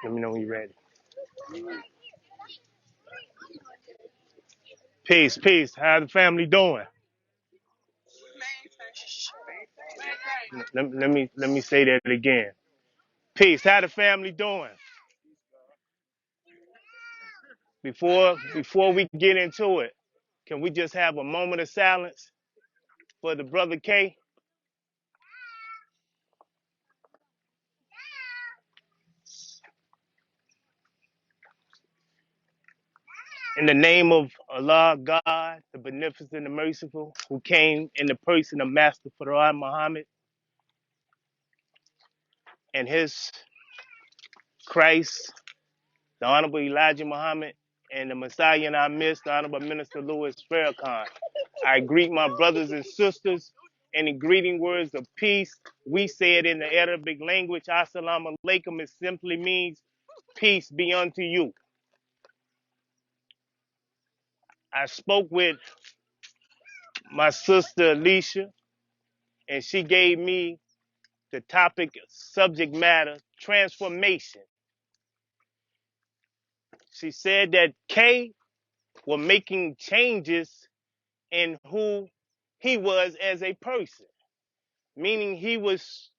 Let me know when you're ready. Peace, peace. How the family doing? Let me say that again. Peace. How the family doing? Before we get into it, can we just have a moment of silence for the brother K? In the name of Allah, God, the beneficent and merciful, who came in the person of Master Farah Muhammad and his Christ, the Honorable Elijah Muhammad, and the Messiah in our midst, the Honorable Minister Louis Farrakhan. I greet my brothers and sisters in the greeting words of peace. We say it in the Arabic language. Assalamu alaikum. It simply means peace be unto you. I spoke with my sister Alicia, and she gave me the topic, subject matter, transformation. She said that K was making changes in who he was as a person, meaning he was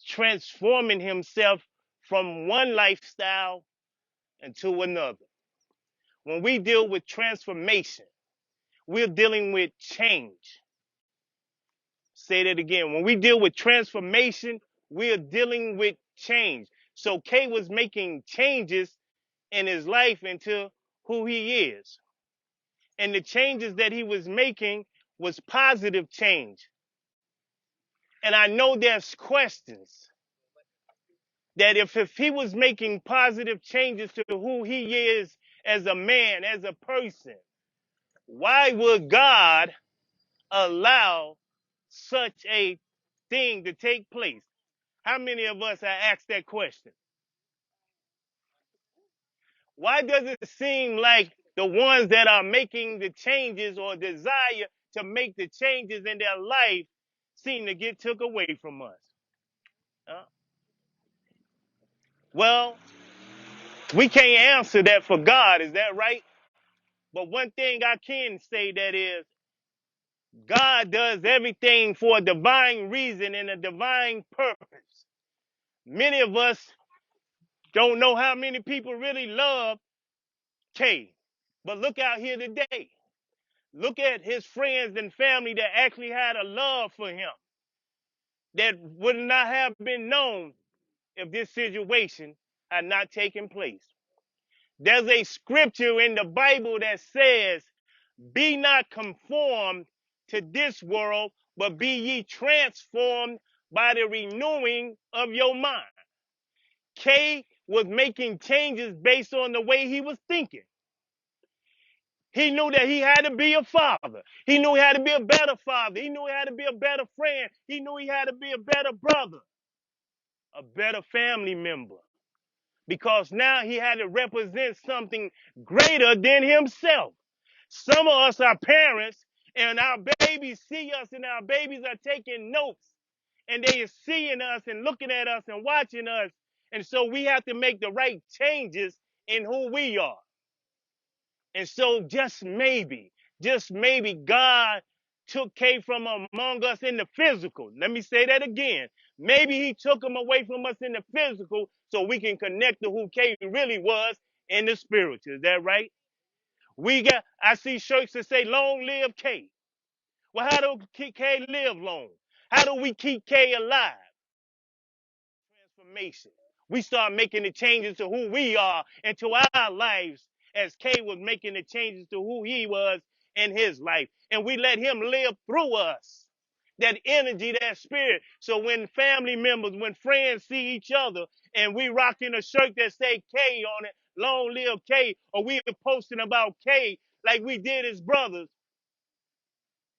transforming himself from one lifestyle into another. When we deal with transformation, we're dealing with change. Say that again. When we deal with transformation, we're dealing with change. So K was making changes in his life into who he is. And the changes that he was making was positive change. And I know there's questions that if he was making positive changes to who he is as a man, as a person, why would God allow such a thing to take place? How many of us have asked that question? Why does it seem like the ones that are making the changes or desire to make the changes in their life seem to get took away from us? Uh, well, we can't answer that for God, is that right? But one thing I can say that is God does everything for a divine reason and a divine purpose. Many of us don't know how many people really love K. But look out here today. Look at his friends and family that actually had a love for him that would not have been known if this situation had not taken place. There's a scripture in the Bible that says, "Be not conformed to this world, but be ye transformed by the renewing of your mind." K was making changes based on the way he was thinking. He knew that he had to be a father. He knew he had to be a better father. He knew he had to be a better friend. He knew he had to be a better brother, a better family member. Because now he had to represent something greater than himself. Some of us are parents, and our babies see us, and our babies are taking notes, and they are seeing us and looking at us and watching us. And so we have to make the right changes in who we are. And so just maybe God took K from among us in the physical. Let me say that again. Maybe he took him away from us in the physical so we can connect to who K really was in the spiritual. Is that right? I see shirts that say long live K. Well, how do K live long? How do we keep K alive? Transformation. We start making the changes to who we are and to our lives as K was making the changes to who he was in his life. And we let him live through us. That energy, that spirit. So when family members, when friends see each other and we rocking a shirt that say K on it, long live K, or we are posting about K like we did as brothers,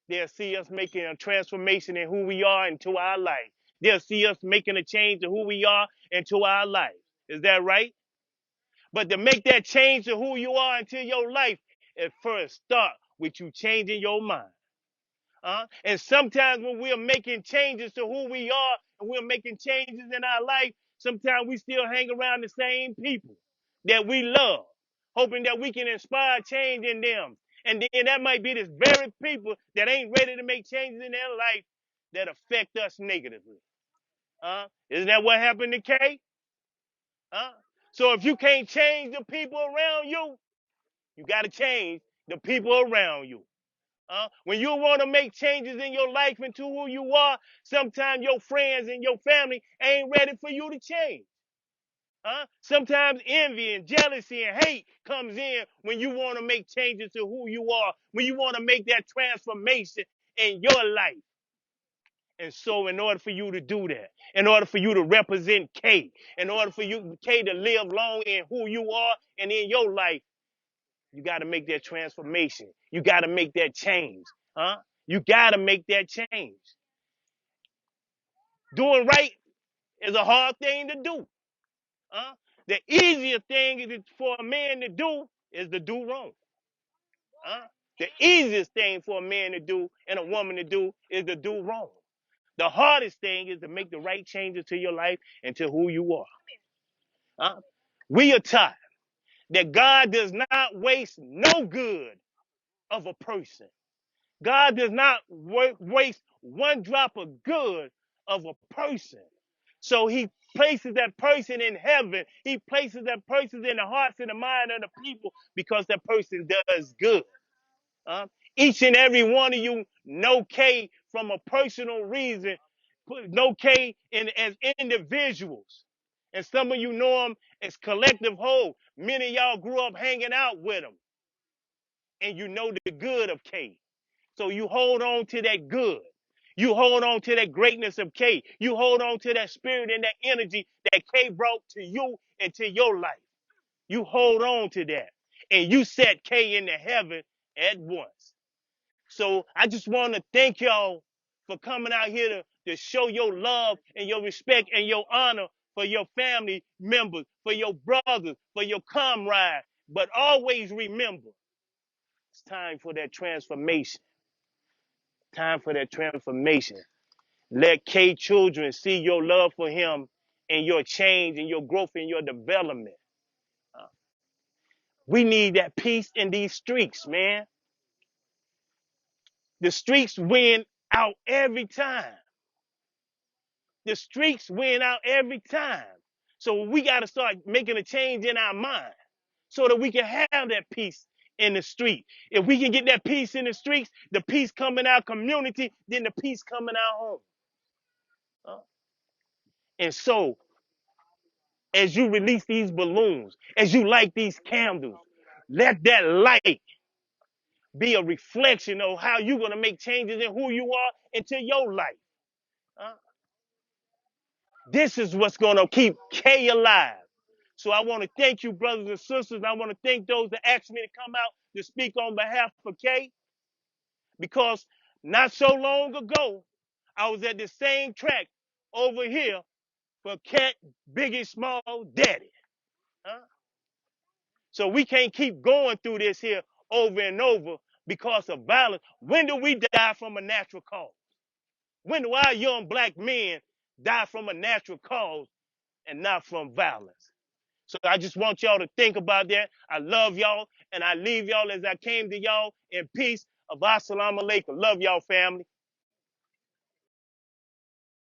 they'll see us making a transformation in who we are into our life. They'll see us making a change to who we are into our life. Is that right? But to make that change to who you are into your life, it first start with you changing your mind. And sometimes when we're making changes to who we are and we're making changes in our life, sometimes we still hang around the same people that we love, hoping that we can inspire change in them. And then that might be this very people that ain't ready to make changes in their life that affect us negatively. Isn't that what happened to Kay? Huh? So if you can't change the people around you, you got to change the people around you. When you want to make changes in your life into who you are, sometimes your friends and your family ain't ready for you to change. Sometimes envy and jealousy and hate comes in when you want to make changes to who you are, when you want to make that transformation in your life. And so in order for you to do that, in order for you to represent K, in order for you, K, to live long in who you are and in your life, you got to make that transformation. You got to make that change. You got to make that change. Doing right is a hard thing to do. The easiest thing for a man to do is to do wrong. The easiest thing for a man to do and a woman to do is to do wrong. The hardest thing is to make the right changes to your life and to who you are. We are taught that God does not waste no good of a person. God does not waste one drop of good of a person. So he places that person in heaven. He places that person in the hearts and the mind of the people because that person does good. Each and every one of you know K from a personal reason, know K as individuals. And some of you know them as collective whole. Many of y'all grew up hanging out with them. And you know the good of K. So you hold on to that good. You hold on to that greatness of K. You hold on to that spirit and that energy that K brought to you and to your life. You hold on to that. And you set K into heaven at once. So I just want to thank y'all for coming out here to show your love and your respect and your honor for your family members, for your brothers, for your comrades. But always remember, it's time for that transformation. Time for that transformation. Let K children see your love for him and your change and your growth and your development. Uh, We need that peace in these streets, man. The streets win out every time. The streets win out every time. So we got to start making a change in our mind so that we can have that peace in the street. If we can get that peace in the streets, the peace come in our community, then the peace come in our home. Uh, And so, as you release these balloons, as you light these candles, let that light be a reflection of how you're going to make changes in who you are into your life. Uh, This is what's going to keep K alive. So I want to thank you, brothers and sisters. I want to thank those that asked me to come out to speak on behalf of K, because not so long ago, I was at the same track over here for Cat, Biggie, Small, Daddy. Huh? So we can't keep going through this here over and over because of violence. When do we die from a natural cause? When do our young black men die from a natural cause and not from violence? So I just want y'all to think about that. I love y'all, and I leave y'all as I came to y'all in peace. Assalamu alaikum. Love y'all, family.